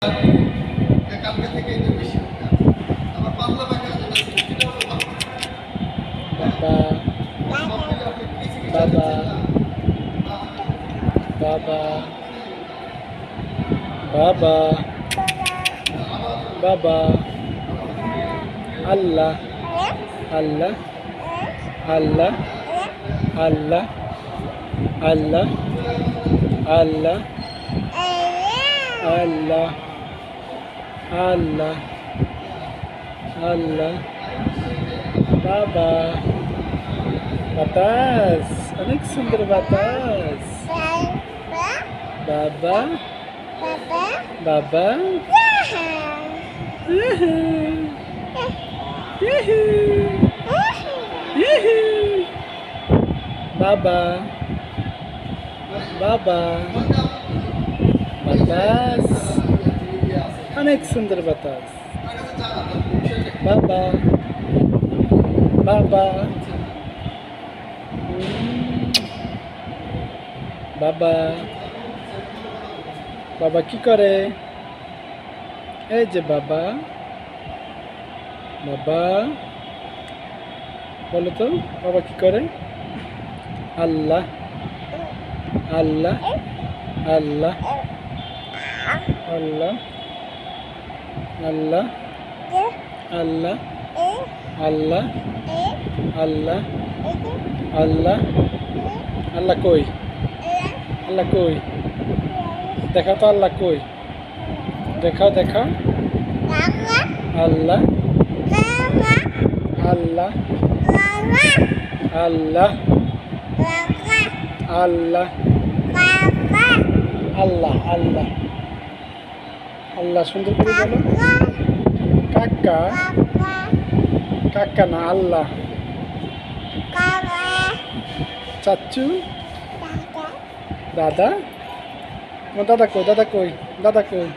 কালকে থেকে এটা বেশি আমার পাতলা পায়খানা যেটা ছিল সেটাও তো ভালো। বাবা বাবা বাবা বাবা বাবা আল্লাহ আল্লাহ আল্লাহ আল্লাহ আল্লাহ আল্লাহ আল্লাহ আল্লাহ আল্লাহ বাবা বাতাস অনেক সুন্দর বাতাস বাবা বাবা বাবা বাবা বাতাস অনেক সুন্দর বাতাস বাবা বাবা বাবা বাবা কি করে এই যে বাবা বাবা বলো তো বাবা কি করে আল্লাহ আল্লাহ আল্লাহ আল্লাহ আল্লাহ আল্লাহ আল্লাহ আল্লাহ আল্লাহ আল্লাহ কই আল্লাহ কই দেখা তো আল্লাহ কই দেখাও দেখাও আল্লাহ আল্লাহ আল্লাহ আল্লাহ আল্লাহ আল্লাহ আল্লাহ সুন্দর করে বলো কাকা কাকা না আল্লাহ চাচু দাদা দাদা কই দাদা কই দাদা কই